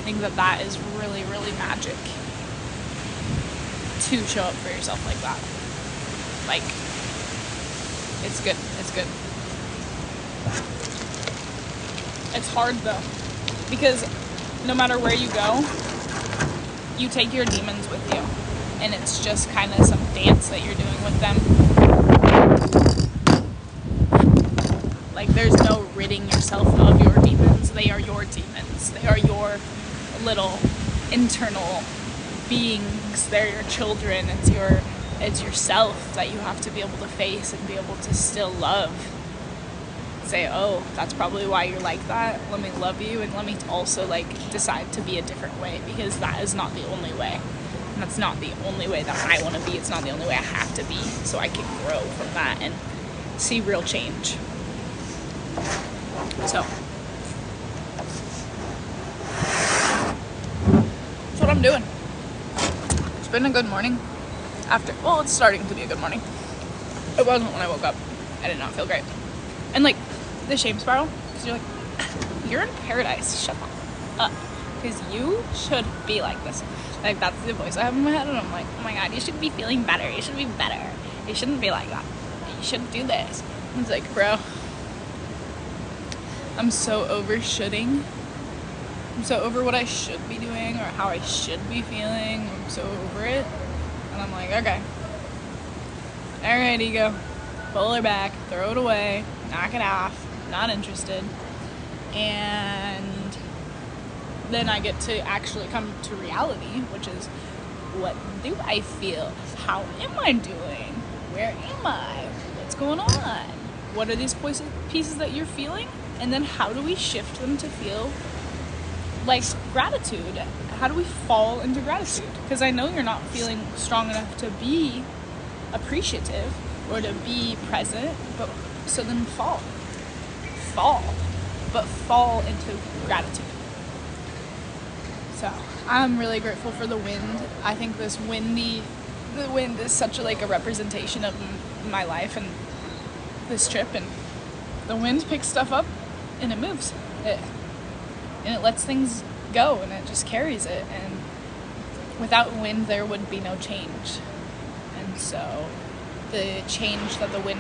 think that that is really, really magic to show up for yourself like that. Like, it's good. It's good. It's hard though, because no matter where you go, you take your demons with you, and it's just kind of some dance that you're doing with them. Like, there's no ridding yourself of your demons. They are your demons. They are your little internal beings. They're your children. It's yourself that you have to be able to face and be able to still love. Say, oh, that's probably why you're like that. Let me love you, and let me also like decide to be a different way, because that is not the only way. And that's not the only way that I want to be. It's not the only way I have to be. So I can grow from that and see real change. So that's what I'm doing. It's been a good morning. It's starting to be a good morning. It wasn't when I woke up. I did not feel great. And like the shame spiral, because you're like, you're in paradise, shut up, because you should be like this. Like, that's the voice I have in my head, and I'm like, oh my god, you should be feeling better, you should be better, you shouldn't be like that, you shouldn't do this. And it's like, bro, I'm so over shoulding. I'm so over what I should be doing or how I should be feeling. I'm so over it. And I'm like, okay, alright, ego, pull her back, throw it away, knock it off, not interested. And then I get to actually come to reality, which is, what do I feel? How am I doing? Where am I? What's going on? What are these pieces that you're feeling? And then how do we shift them to feel like gratitude? How do we fall into gratitude? Because I know you're not feeling strong enough to be appreciative or to be present, but so then fall into gratitude. So I'm really grateful for the wind. I think the wind is such a representation of my life and this trip, and the wind picks stuff up and it moves it, and it lets things go, and it just carries it, and without wind there would be no change. And so the change that the wind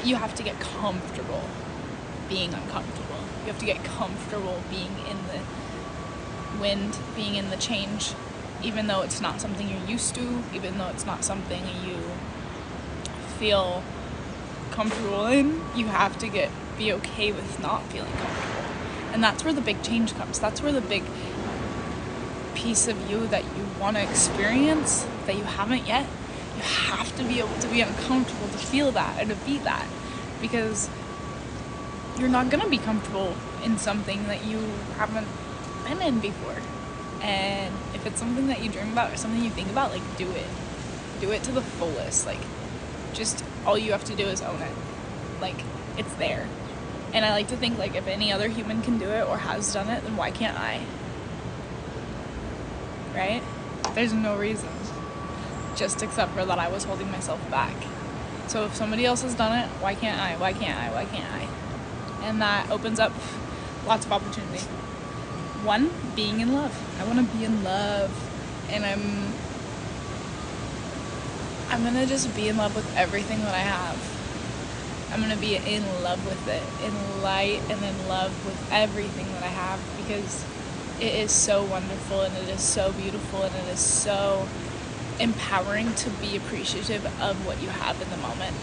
you have to get comfortable being uncomfortable. You have to get comfortable being in the wind, being in the change, even though it's not something you're used to, even though it's not something you feel comfortable in. You have to be okay with not feeling comfortable. And that's where the big change comes. That's where the big piece of you that you want to experience that you haven't yet, you have to be able to be uncomfortable to feel that and to be that, because you're not going to be comfortable in something that you haven't been in before. And if it's something that you dream about or something you think about, do it to the fullest. Just all you have to do is own it. It's there. And I like to think if any other human can do it or has done it, then why can't I? Right? There's no reason, just except for that I was holding myself back. So if somebody else has done it, why can't I? Why can't I? Why can't I? And that opens up lots of opportunity. One, being in love. I want to be in love, and I'm gonna just be in love with everything that I have. I'm gonna be in love with it, in light and in love with everything that I have, because it is so wonderful, and it is so beautiful, and it is so empowering to be appreciative of what you have in the moment.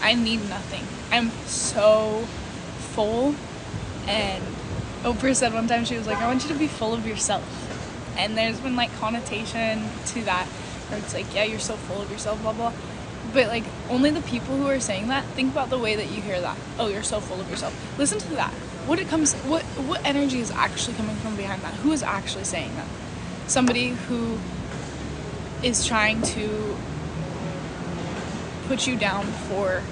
I need nothing. I'm so full. And Oprah said one time, she was like, I want you to be full of yourself. And there's been connotation to that, where it's yeah, you're so full of yourself, blah blah. But only the people who are saying that, think about the way that you hear that. Oh, you're so full of yourself. Listen to that. What energy is actually coming from behind that? Who is actually saying that? Somebody who is trying to put you down for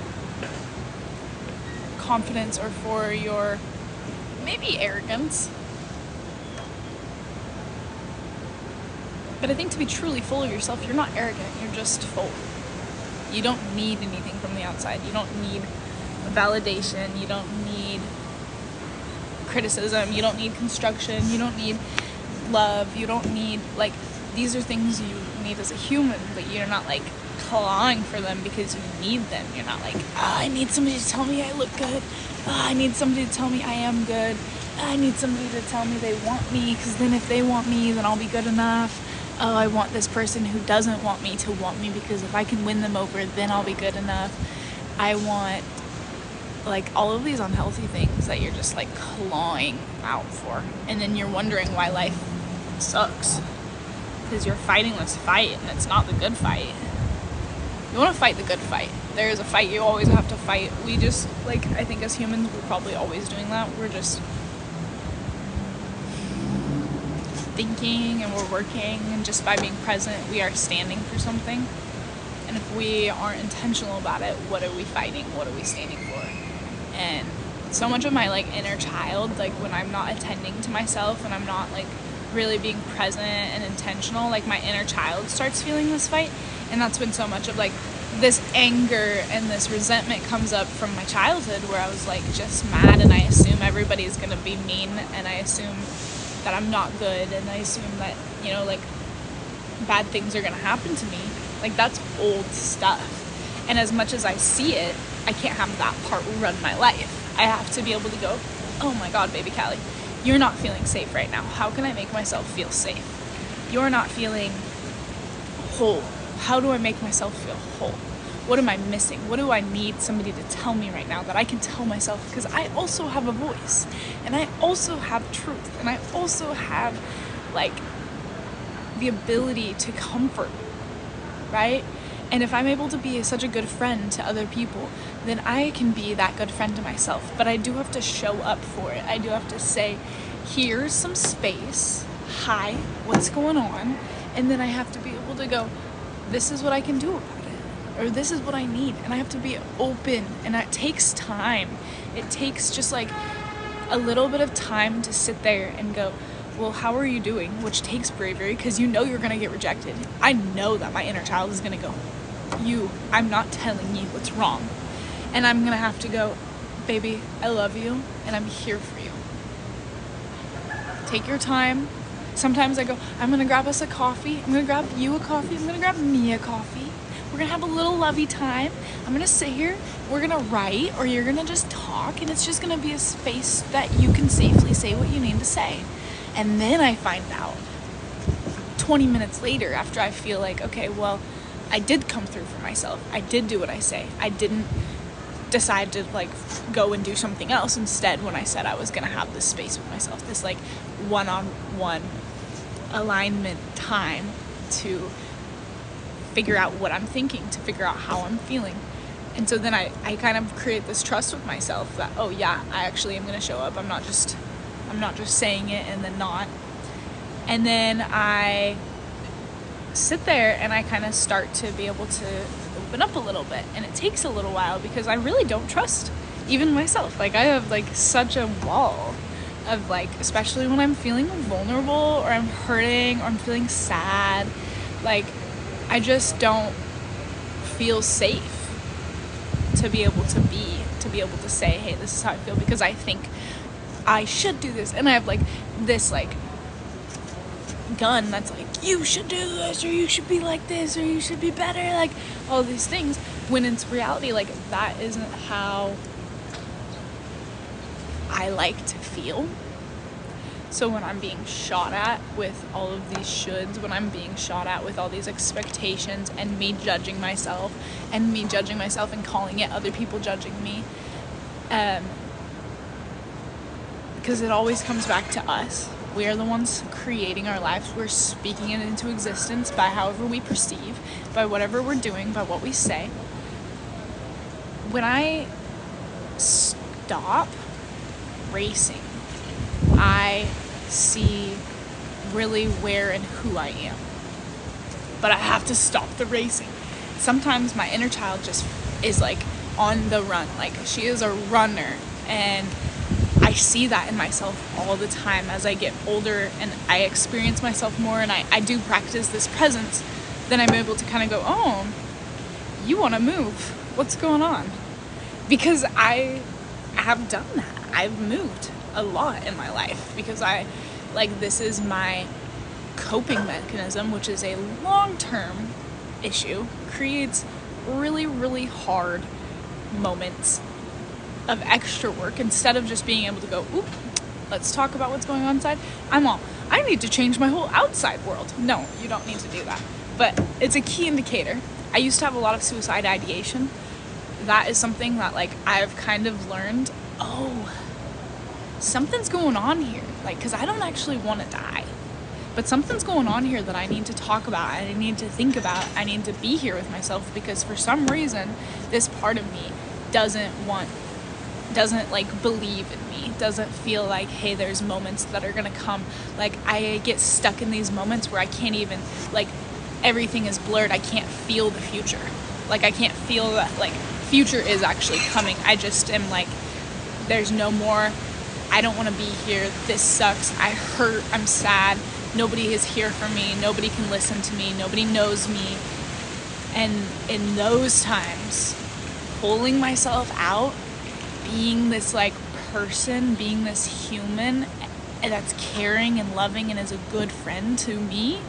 confidence or for your maybe arrogance. But I think to be truly full of yourself, you're not arrogant, you're just full. You don't need anything from the outside. You don't need validation. You don't need criticism, you don't need construction, you don't need love, you don't need, like, these are things you need as a human, but you're not like clawing for them because you need them. You're not like, I need somebody to tell me I look good. I need somebody to tell me I am good. I need somebody to tell me they want me, because then if they want me, then I'll be good enough. Oh, I want this person who doesn't want me to want me, because if I can win them over, then I'll be good enough. I want, like, all of these unhealthy things that you're just like clawing out for, and then you're wondering why life sucks, because you're fighting this fight and it's not the good fight. You want to fight the good fight. There is a fight you always have to fight. We just, like, I think as humans we're probably always doing that. We're just thinking and we're working, and just by being present we are standing for something. And if we aren't intentional about it, what are we fighting? What are we standing for? And so much of my, like, inner child, like, when I'm not attending to myself and I'm not, like, really being present and intentional, like, my inner child starts feeling this fight. And that's when so much of, like, this anger and this resentment comes up from my childhood, where I was, like, just mad, and I assume everybody's gonna be mean, and I assume that I'm not good, and I assume that, you know, like, bad things are gonna happen to me. Like, that's old stuff. And as much as I see it, I can't have that part run my life. I have to be able to go, oh my God, baby Callie, you're not feeling safe right now. How can I make myself feel safe? You're not feeling whole. How do I make myself feel whole? What am I missing? What do I need somebody to tell me right now that I can tell myself? Because I also have a voice, and I also have truth, and I also have, like, the ability to comfort, right? And if I'm able to be such a good friend to other people, then I can be that good friend to myself. But I do have to show up for it. I do have to say, here's some space. Hi, what's going on? And then I have to be able to go, this is what I can do about it, or this is what I need. And I have to be open, and that takes time. It takes just, like, a little bit of time to sit there and go, well, how are you doing? Which takes bravery, because you know you're gonna get rejected. I know that my inner child is gonna go, I'm not telling you what's wrong. And I'm gonna have to go, baby, I love you, and I'm here for you. Take your time. Sometimes I go, I'm gonna grab us a coffee. I'm gonna grab you a coffee. I'm gonna grab me a coffee. We're gonna have a little lovey time. I'm gonna sit here. We're gonna write, or you're gonna just talk, and it's just gonna be a space that you can safely say what you need to say. And then I find out 20 minutes later, after I feel like, okay, well, I did come through for myself. I did do what I say. I didn't decide to, like, go and do something else. Instead, when I said I was gonna have this space with myself, this, like, one-on-one alignment time to figure out what I'm thinking, to figure out how I'm feeling. And so then I kind of create this trust with myself that, oh yeah, I actually am gonna show up. I'm not just saying it and then not. And then I sit there and I kind of start to be able to open up a little bit. And it takes a little while, because I really don't trust even myself. Like, I have, like, such a wall of, like, especially when I'm feeling vulnerable, or I'm hurting, or I'm feeling sad, like, I just don't feel safe to be able to say, hey, this is how I feel, because I think I should do this, and I have, like, this, like, gun that's like, you should do this, or you should be like this, or you should be better, like, all these things, when in reality, like, that isn't how I like to feel. So when I'm being shot at with all of these shoulds, when I'm being shot at with all these expectations, and me judging myself and calling it other people judging me, because it always comes back to us. We are the ones creating our lives. We're speaking it into existence by however we perceive, by whatever we're doing, by what we say. When I stop racing, I see really where and who I am. But I have to stop the racing. Sometimes my inner child just is, like, on the run. Like, she is a runner, and I see that in myself all the time as I get older and I experience myself more, and I do practice this presence. Then I'm able to kind of go, oh, you want to move. What's going on? Because I have done that. I've moved a lot in my life, because this is my coping mechanism, which is a long-term issue, creates really, really hard moments of extra work. Instead of just being able to go, oop, let's talk about what's going on inside, I need to change my whole outside world. No, you don't need to do that. But it's a key indicator. I used to have a lot of suicide ideation. That is something that I've kind of learned, something's going on here. Because I don't actually want to die. But something's going on here that I need to talk about, I need to think about, I need to be here with myself, because for some reason, this part of me doesn't believe in me, doesn't feel like, hey, there's moments that are gonna come. I get stuck in these moments where I can't even, everything is blurred, I can't feel the future. I can't feel that, future is actually coming. I just am there's no more, I don't want to be here, this sucks, I hurt, I'm sad, nobody is here for me, nobody can listen to me, nobody knows me. And in those times, pulling myself out, being this person, being this human that's caring and loving and is a good friend to me,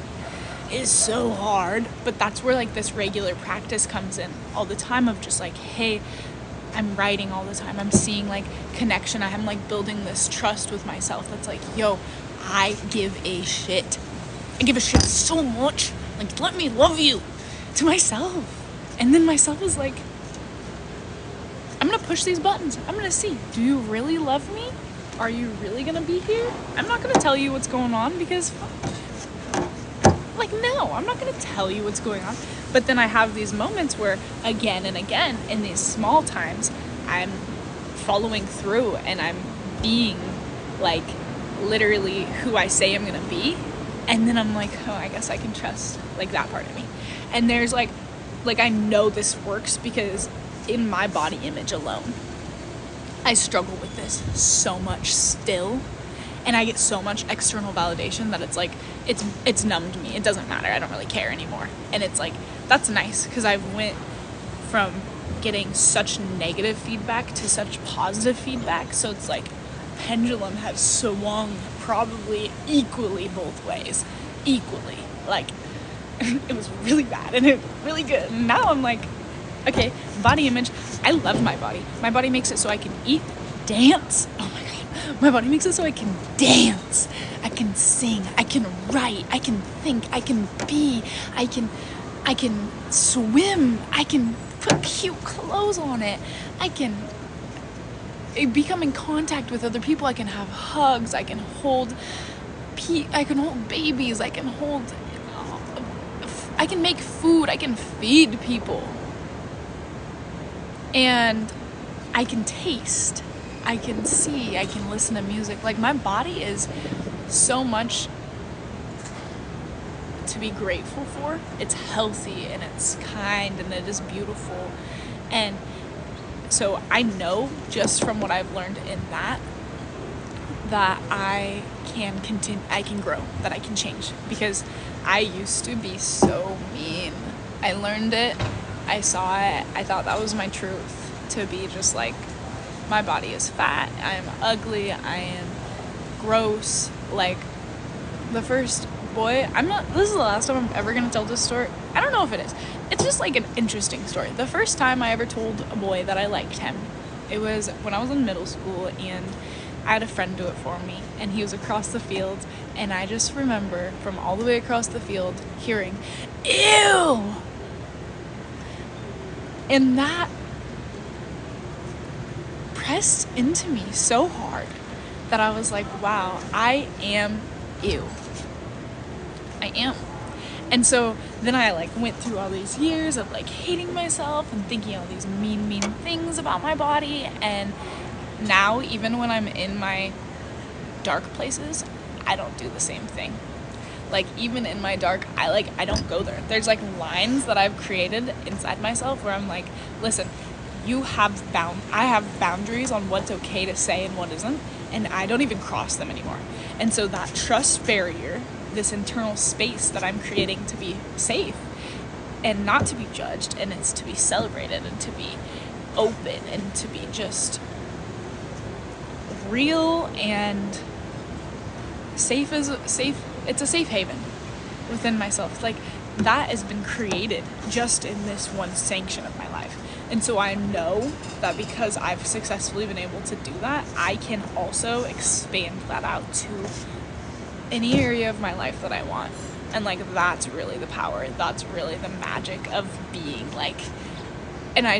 is so hard. But that's where this regular practice comes in all the time, of just hey, I'm writing all the time, I'm seeing connection, I'm building this trust with myself that's yo, I give a shit. I give a shit so much. Let me love you, to myself. And then myself is I'm gonna push these buttons. I'm gonna see, do you really love me? Are you really gonna be here? I'm not gonna tell you what's going on, because no, I'm not gonna tell you what's going on. But then I have these moments where, again and again, in these small times, I'm following through and I'm being literally who I say I'm gonna be. And then I'm oh, I guess I can trust that part of me. And there's I know this works, because in my body image alone, I struggle with this so much still, and I get so much external validation that it's numbed me. It doesn't matter, I don't really care anymore. And it's that's nice, because I've went from getting such negative feedback to such positive feedback, so it's pendulum has swung probably equally both ways, equally. It was really bad and it was really good, and now I'm okay, body image, I love my body. My body makes it so I can eat, dance, oh my god, my body makes it so I can dance, I can sing, I can write, I can think, I can be, I can swim, I can put cute clothes on it, I can become in contact with other people, I can have hugs, I can hold babies, I can make food, I can feed people, and I can taste, I can see, I can listen to music. My body is so much to be grateful for. It's healthy and it's kind and it is beautiful. And so I know, just from what I've learned in that I can continue, I can grow, that I can change, because I used to be so mean. I learned it, I saw it, I thought that was my truth, to be just my body is fat, I am ugly, I am gross. The first boy, this is the last time I'm ever gonna tell this story. I don't know if it is. It's just an interesting story. The first time I ever told a boy that I liked him, it was when I was in middle school, and I had a friend do it for me, and he was across the field, and I just remember from all the way across the field hearing, "Ew!" And that pressed into me so hard that I was wow, I am ew. I am. And so then I went through all these years of hating myself and thinking all these mean things about my body. And now, even when I'm in my dark places, I don't do the same thing. Even in my dark, I don't go there. There's lines that I've created inside myself where I'm listen, I have boundaries on what's okay to say and what isn't, and I don't even cross them anymore. And so that trust barrier, this internal space that I'm creating to be safe and not to be judged, and it's to be celebrated and to be open and to be just real and safe. It's a safe haven within myself. Like, that has been created just in this one sanction of my life. And so I know that because I've successfully been able to do that, I can also expand that out to any area of my life that I want. And like, that's really the power, that's really the magic of being. Like, and I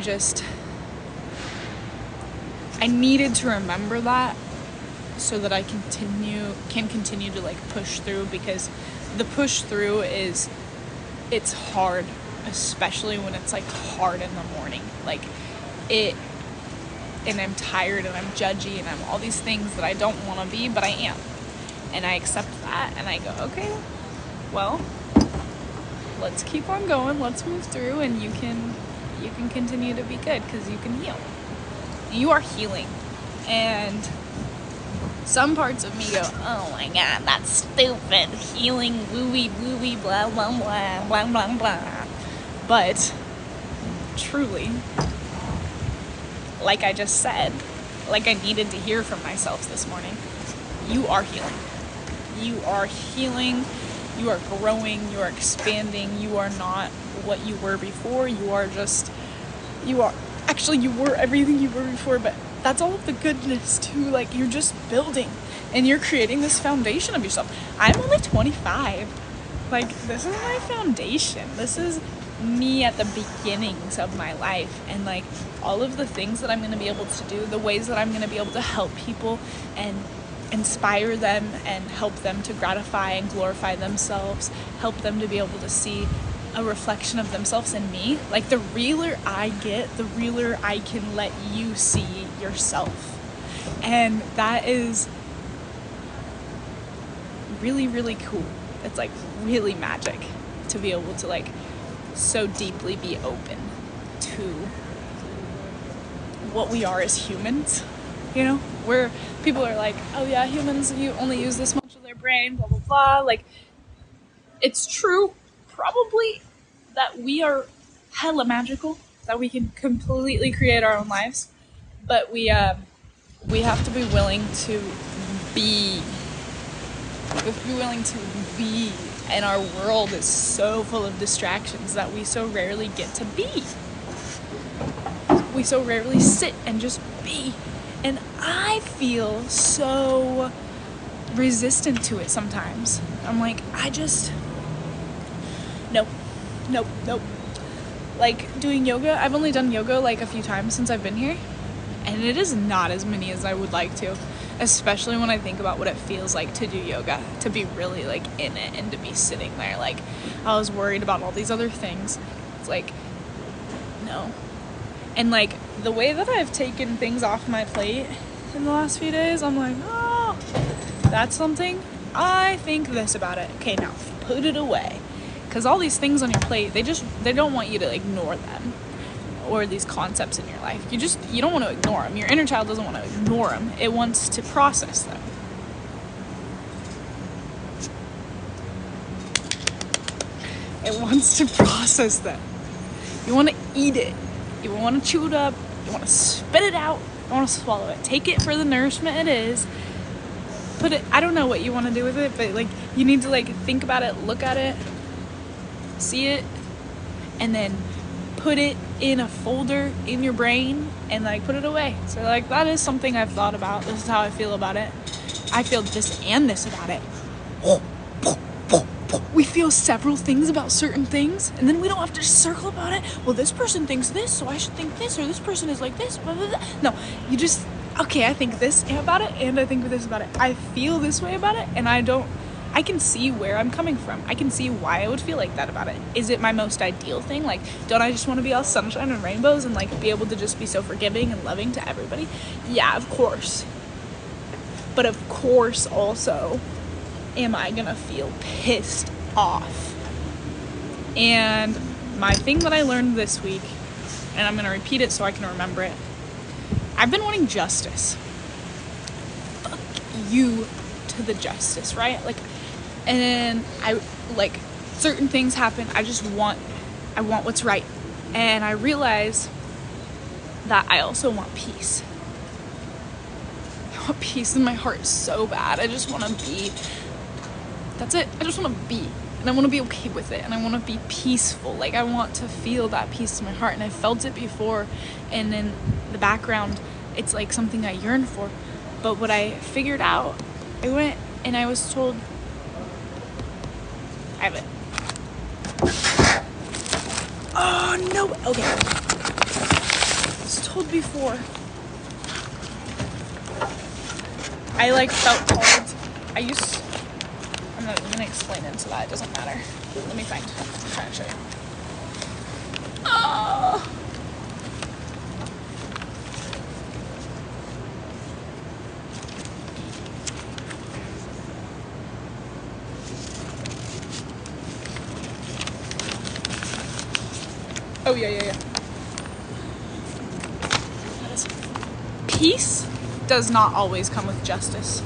needed to remember that so that I can continue to like push through, because the push through it's hard, especially when it's like hard in the morning, like and I'm tired and I'm judgy and I'm all these things that I don't want to be, but I am. And I accept that and I go, okay, well, let's keep on going, let's move through, and you can continue to be good, because you can heal. You are healing. And some parts of me go, oh my god, that's stupid, healing, wooey, blah, blah, blah, blah, blah, blah. But truly, like I just said, like I needed to hear from myself this morning, you are healing. You are healing, you are growing, you are expanding, you are not what you were before, you were everything you were before, but that's all of the goodness too. Like, you're just building and you're creating this foundation of yourself. I'm only 25. Like, this is my foundation. This is me at the beginnings of my life, and like all of the things that I'm going to be able to do, the ways that I'm going to be able to help people and inspire them and help them to gratify and glorify themselves, help them to be able to see a reflection of themselves in me. Like, the realer I get, the realer I can let you see yourself. And that is really, really cool. It's like really magic to be able to like so deeply be open to what we are as humans, you know, where people are like, oh yeah, humans, you only use this much of their brain, blah blah blah. Like, it's true probably that we are hella magical, that we can completely create our own lives, but we have to be willing to be. We have to be willing to be, and our world is so full of distractions that we so rarely get to be. We so rarely sit and just be, and I feel so resistant to it sometimes. I'm like, nope. Like, doing yoga, I've only done yoga like a few times since I've been here, and it is not as many as I would like to, especially when I think about what it feels like to do yoga, to be really like in it and to be sitting there. Like, I was worried about all these other things. It's like, no. And like, the way that I've taken things off my plate in the last few days, I'm like, oh, that's something, I think this about it. Okay, now put it away. Because all these things on your plate, they don't want you to ignore them, or these concepts in your life. You don't want to ignore them. Your inner child doesn't want to ignore them. It wants to process them. It wants to process them. You want to eat it. You want to chew it up. You want to spit it out. You want to swallow it. Take it for the nourishment it is. Put it, I don't know what you want to do with it, but like, you need to like think about it, look at it, see it, and then put it in a folder in your brain and like put it away. So like, that is something I've thought about. This is how I feel about it. I feel this and this about it. We feel several things about certain things, and then we don't have to just circle about it. Well, this person thinks this, so I should think this, or this person is like this, blah, blah, blah. No, you just, okay, I think this about it, and I think this about it. I feel this way about it, and I can see where I'm coming from. I can see why I would feel like that about it. Is it my most ideal thing? Like, don't I just want to be all sunshine and rainbows and like be able to just be so forgiving and loving to everybody? Yeah, of course. But of course also, am I gonna feel pissed off? And my thing that I learned this week, and I'm gonna repeat it so I can remember it, I've been wanting justice. Fuck you to the justice, right? Like, and then I, like, certain things happen, I want what's right. And I realize that I also want peace. I want peace in my heart so bad. I just want to be, that's it. I just want to be, and I want to be okay with it, and I want to be peaceful. Like, I want to feel that peace in my heart, and I felt it before, and in the background it's like something I yearn for. But what I figured out, I went and I was told, I have it. Oh no, okay. I was told before, I like felt called, I'm not even gonna explain into that, it doesn't matter. Let me find, I'm trying to show you. Oh. Oh, yeah. Peace does not always come with justice.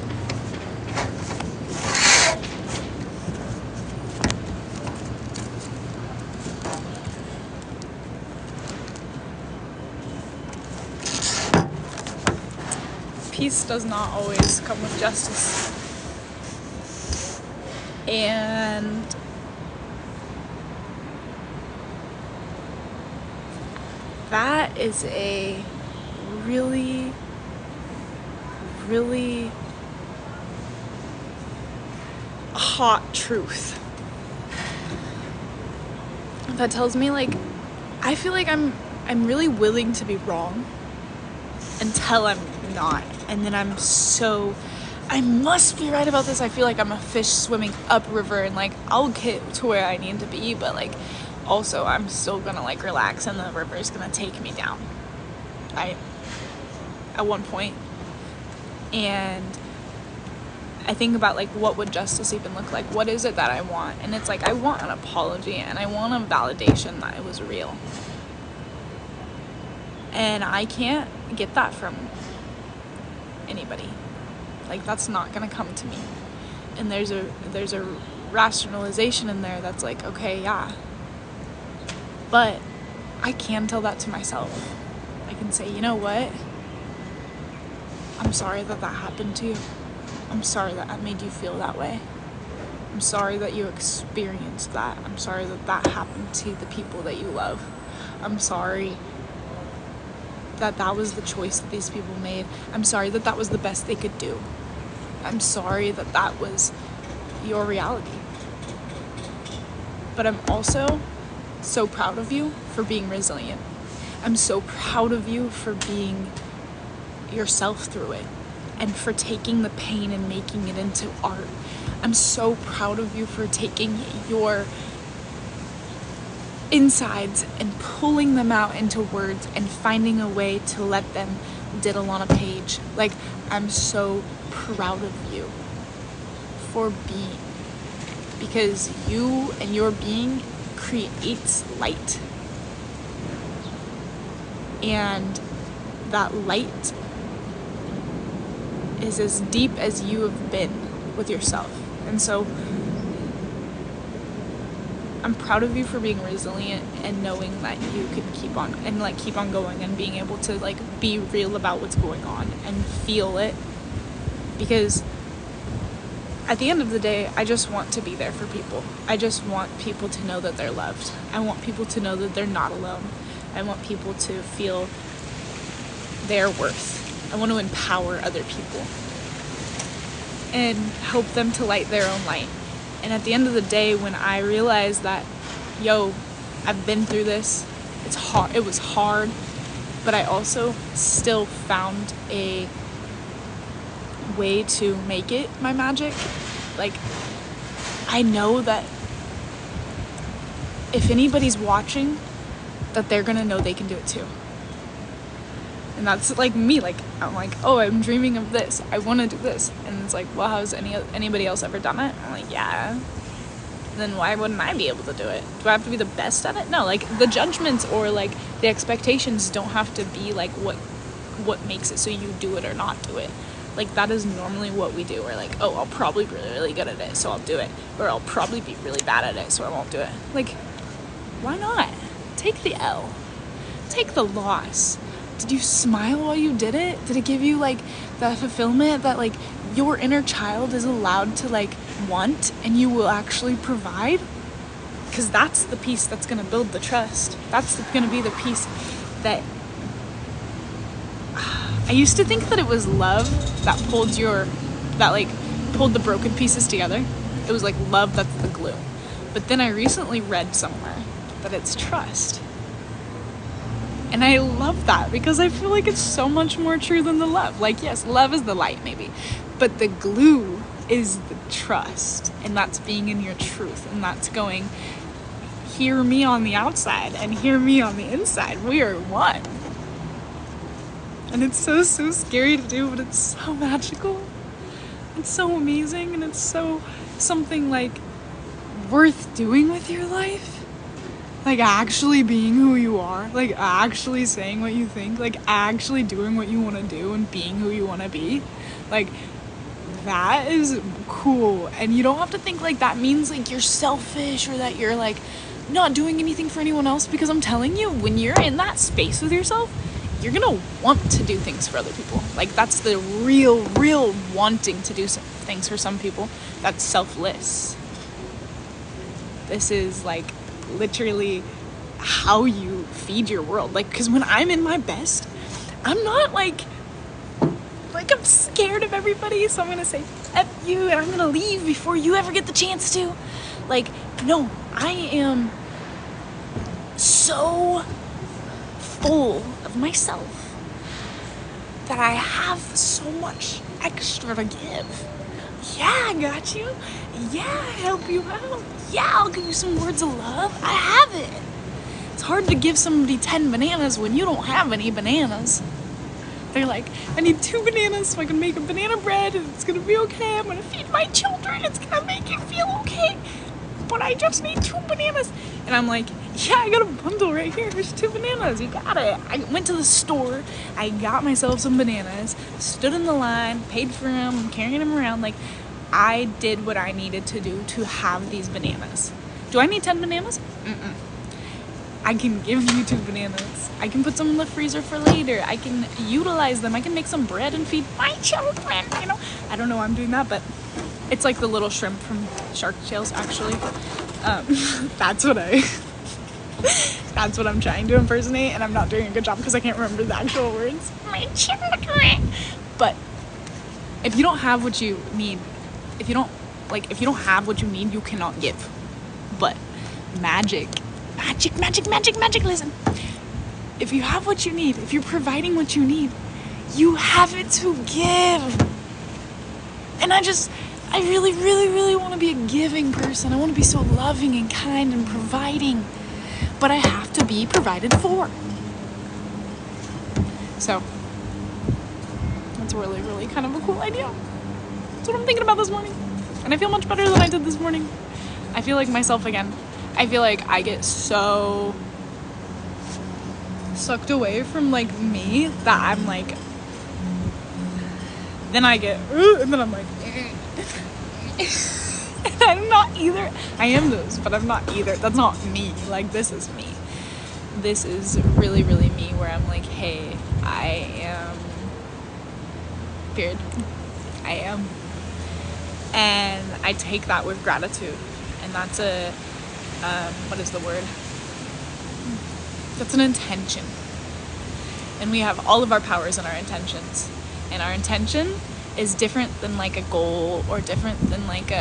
Peace does not always come with justice. And that is a really, really hot truth. That tells me, like, I feel like I'm really willing to be wrong until I'm not. And then I must be right about this. I feel like I'm a fish swimming upriver, and like I'll get to where I need to be, but like also I'm still gonna like relax and the river is gonna take me down. At one point. And I think about like, what would justice even look like? What is it that I want? And it's like, I want an apology and I want a validation that it was real. And I can't get that from anybody. Like, that's not gonna come to me. And there's a rationalization in there that's like, okay, yeah, but I can tell that to myself. I can say, you know what, I'm sorry that happened to you. I'm sorry that I made you feel that way. I'm sorry that you experienced that. I'm sorry that happened to the people that you love. I'm sorry that was the choice that these people made. I'm sorry that was the best they could do. I'm sorry that was your reality. But I'm also so proud of you for being resilient. I'm so proud of you for being yourself through it and for taking the pain and making it into art. I'm so proud of you for taking your insides and pulling them out into words and finding a way to let them diddle on a page. Like, I'm so proud of you for being, because you and your being creates light, and that light is as deep as you have been with yourself. And so I'm proud of you for being resilient and knowing that you can keep on going and being able to like be real about what's going on and feel it. Because at the end of the day, I just want to be there for people. I just want people to know that they're loved. I want people to know that they're not alone. I want people to feel their worth. I want to empower other people and help them to light their own light. And at the end of the day, when I realized that, I've been through this, it's hard. It was hard, but I also still found a way to make it my magic. Like, I know that if anybody's watching, that they're gonna know they can do it too. And that's like me. Like, I'm like, oh, I'm dreaming of this. I want to do this. And it's like, well, has anybody else ever done it? I'm like, yeah. Then why wouldn't I be able to do it? Do I have to be the best at it? No, like the judgments or like the expectations don't have to be like what makes it so you do it or not do it. Like, that is normally what we do. We're like, oh, I'll probably be really good at it, so I'll do it. Or I'll probably be really bad at it, so I won't do it. Like, why not? Take the L. Take the loss. Did you smile while you did it? Did it give you like that fulfillment that like your inner child is allowed to like want and you will actually provide? Because that's the piece that's going to build the trust. That's going to be the piece that I used to think that it was love that pulled the broken pieces together. It was like love that's the glue. But then I recently read somewhere that it's trust. And I love that because I feel like it's so much more true than the love. Like, yes, love is the light maybe, but the glue is the trust. And that's being in your truth. And that's going, hear me on the outside and hear me on the inside. We are one. And it's so scary to do, but it's so magical. It's so amazing, and it's so something like worth doing with your life. Like actually being who you are, like actually saying what you think, like actually doing what you want to do and being who you want to be. Like that is cool. And you don't have to think like that means like you're selfish or that you're like not doing anything for anyone else, because I'm telling you, when you're in that space with yourself, you're gonna want to do things for other people. Like that's the real wanting to do things for some people. That's selfless. This is like literally how you feed your world. Like, because when I'm in my best, I'm not like I'm scared of everybody, so I'm gonna say F you and I'm gonna leave before you ever get the chance to. Like, no, I am so full of myself that I have so much extra to give. Yeah, I got you. Yeah, I help you out. Yeah, I'll give you some words of love. I have it. It's hard to give somebody 10 bananas when you don't have any bananas. They're like, I need 2 bananas so I can make a banana bread and it's gonna be okay. I'm gonna feed my children. It's gonna make you feel okay. But I just need 2 bananas. And I'm like, yeah, I got a bundle right here. There's 2 bananas. You got it. I went to the store. I got myself some bananas, stood in the line, paid for them, I'm carrying them around. Like, I did what I needed to do to have these bananas. Do I need 10 bananas? Mm-mm. I can give you 2 bananas. I can put some in the freezer for later. I can utilize them. I can make some bread and feed my children, you know? I don't know why I'm doing that, but it's like the little shrimp from Shark Tales, actually. That's what I'm trying to impersonate, and I'm not doing a good job because I can't remember the actual words. My children. But if you don't have what you need, if you don't have what you need, you cannot give. But magic, listen. If you have what you need, if you're providing what you need, you have it to give. And I really want to be a giving person. I want to be so loving and kind and providing. But I have to be provided for. So, that's really kind of a cool idea. That's what I'm thinking about this morning. And I feel much better than I did this morning. I feel like myself again. I feel like I get so sucked away from like me that I'm like, then I get, and then I'm like, and I'm not either. I am those, but I'm not either. That's not me. Like, this is me. This is really me, where I'm like, hey, I am, period. I am. And I take that with gratitude. And that's what is the word? That's an intention. And we have all of our powers in our intentions. And our intention is different than like a goal, or different than like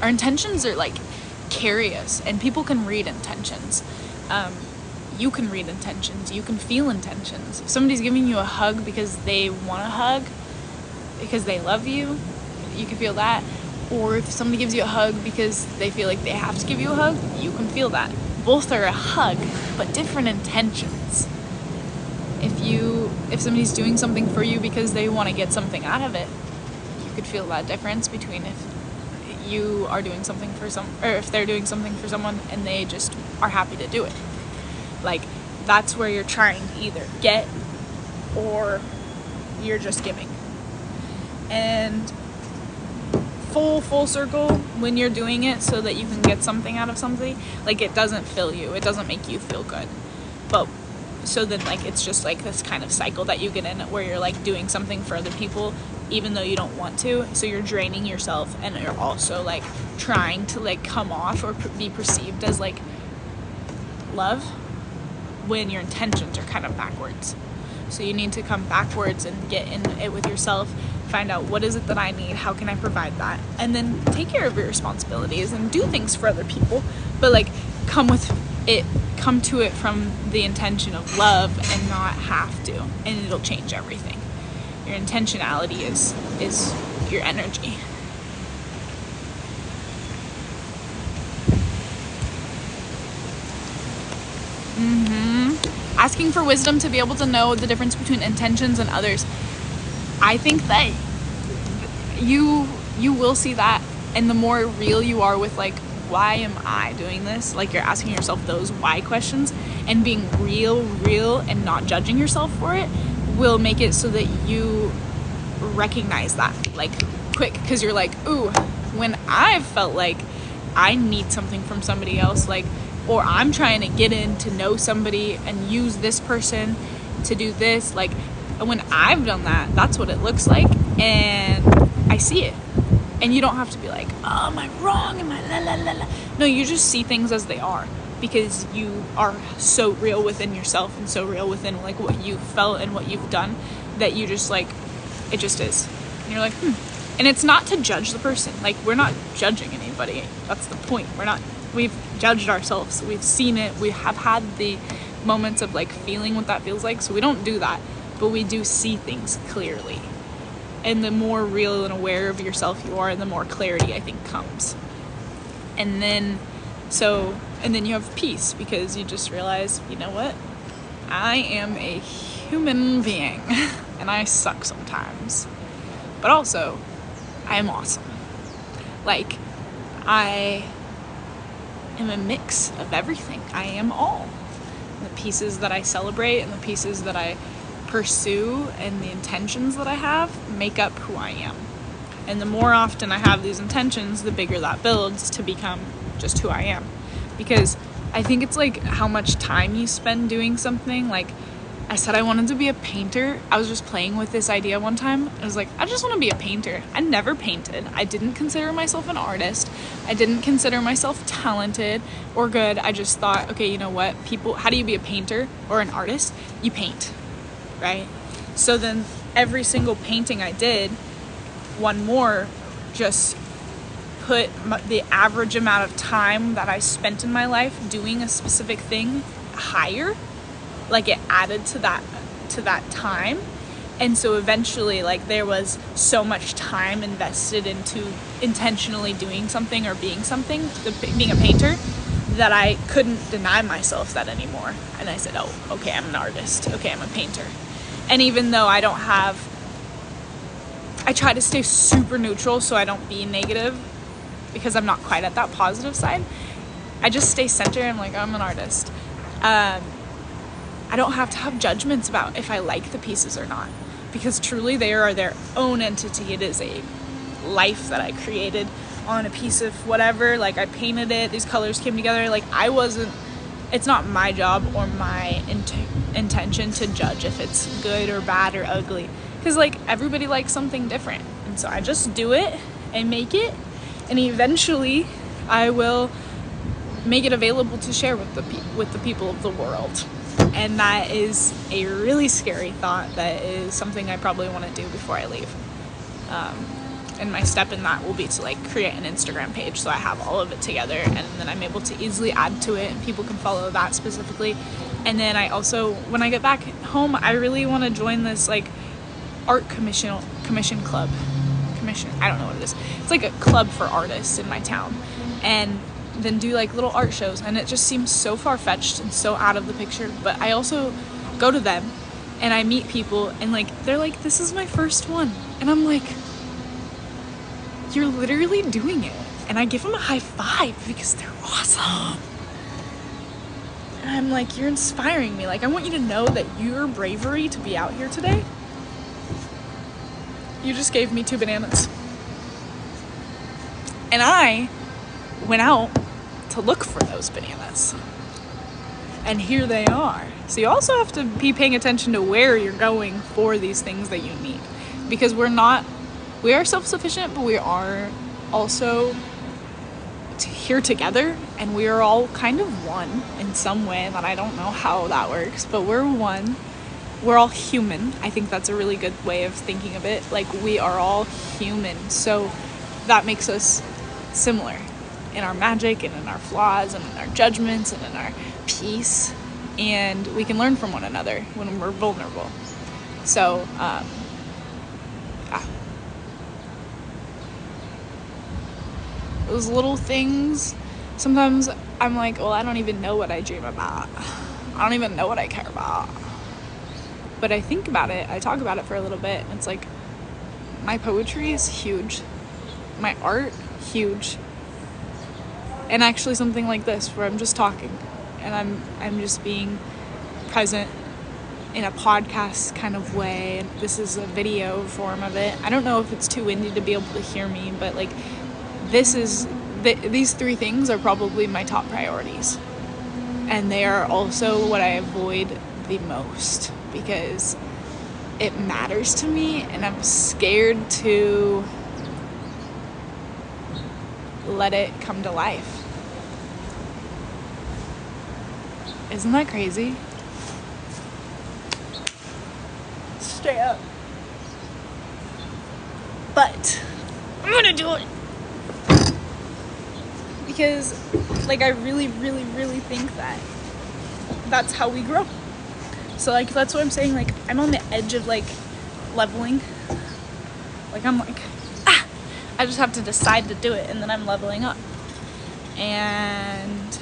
our intentions are like carry us, and people can read intentions. You can read intentions. You can feel intentions. If somebody's giving you a hug because they want a hug, because they love you, you can feel that. Or if somebody gives you a hug because they feel like they have to give you a hug, you can feel that. Both are a hug, but different intentions. If somebody's doing something for you because they want to get something out of it, you could feel that difference between if you are doing something for or if they're doing something for someone and they just are happy to do it. Like, that's where you're trying to either get or you're just giving. And full circle, when you're doing it so that you can get something out of something, like, it doesn't fill you, it doesn't make you feel good. But so then like it's just like this kind of cycle that you get in where you're like doing something for other people even though you don't want to, so you're draining yourself, and you're also like trying to like come off or be perceived as like love when your intentions are kind of backwards. So you need to come backwards and get in it with yourself, find out what is it that I need, how can I provide that, and then take care of your responsibilities and do things for other people, but like come to it from the intention of love and not have to, and it'll change everything. Your intentionality is your energy. Asking for wisdom to be able to know the difference between intentions and others. I think that you will see that, and the more real you are with like, why am I doing this? Like you're asking yourself those why questions and being real and not judging yourself for it will make it so that you recognize that like quick, because you're like, ooh, when I've felt like I need something from somebody else, like, or I'm trying to get in to know somebody and use this person to do this, like when I've done that, that's what it looks like, and I see it. And you don't have to be like, oh, am I wrong? Am I la la la la? No, you just see things as they are, because you are so real within yourself and so real within like what you've felt and what you've done, that you just like, it just is. And you're like, And it's not to judge the person. Like, we're not judging anybody. That's the point. We've judged ourselves. We've seen it. We have had the moments of like feeling what that feels like. So we don't do that, but we do see things clearly. And the more real and aware of yourself you are, the more clarity I think comes. And then you have peace, because you just realize, you know what? I am a human being and I suck sometimes. But also, I am awesome. Like, I am a mix of everything. I am all. The pieces that I celebrate and the pieces that I pursue and the intentions that I have make up who I am. And the more often I have these intentions, the bigger that builds to become just who I am. Because I think it's like how much time you spend doing something. Like, I said I wanted to be a painter. I was just playing with this idea one time. I was like, I just want to be a painter. I never painted. I didn't consider myself an artist. I didn't consider myself talented or good. I just thought, okay, you know what? How do you be a painter or an artist? You paint, right? So then every single painting I did, one more, just put the average amount of time that I spent in my life doing a specific thing higher. Like, it added to that time. And so eventually, like, there was so much time invested into intentionally doing something or being something, being a painter, that I couldn't deny myself that anymore. And I said, oh, okay, I'm an artist. Okay, I'm a painter. And even though I try to stay super neutral so I don't be negative, because I'm not quite at that positive side. I just stay centered. I'm like, I'm an artist. I don't have to have judgments about if I like the pieces or not, because truly they are their own entity. It is a life that I created on a piece of whatever. Like, I painted it, these colors came together. Like, it's not my job or my intention to judge if it's good or bad or ugly, because like everybody likes something different. And so I just do it and make it, and eventually I will make it available to share with the people of the world. And that is a really scary thought. That is something I probably want to do before I leave. And my step in that will be to like create an Instagram page so I have all of it together, and then I'm able to easily add to it and people can follow that specifically. And then I also, when I get back home, I really want to join this like art commission club. I don't know what it is. It's like a club for artists in my town. And then do like little art shows, and it just seems so far-fetched and so out of the picture. But I also go to them and I meet people, and like they're like, this is my first one, and I'm like, you're literally doing it. And I give them a high five because they're awesome. And I'm like, you're inspiring me. Like, I want you to know that your bravery to be out here today, you just gave me 2 bananas. And I went out to look for those bananas. and here they are. So you also have to be paying attention to where you're going for these things that you need, because we are self-sufficient, but we are also here together, and we are all kind of one in some way that I don't know how that works, but we're one. We're all human. I think that's a really good way of thinking of it. Like, we are all human, so that makes us similar in our magic and in our flaws and in our judgments and in our peace, and we can learn from one another when we're vulnerable. So yeah. Those little things, sometimes I'm like, well, I don't even know what I dream about. I don't even know what I care about. But I think about it, I talk about it for a little bit, and it's like, my poetry is huge, my art, huge, and actually something like this where I'm just talking and I'm just being present in a podcast kind of way, and this is a video form of it. I don't know if it's too windy to be able to hear me, but like, these three things are probably my top priorities, and they are also what I avoid the most because it matters to me, and I'm scared to let it come to life. Isn't that crazy? Stay up. But I'm gonna do it because, like, I really, really, really think that that's how we grow. So, like, that's what I'm saying. Like, I'm on the edge of, like, leveling. Like, I'm like, I just have to decide to do it, and then I'm leveling up. And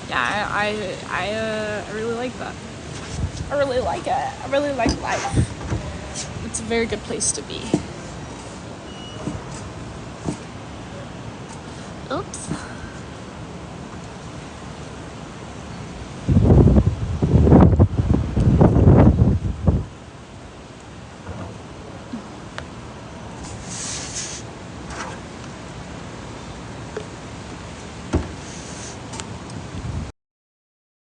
yeah, I really like that. I really like it. I really like life. It's a very good place to be. Oops.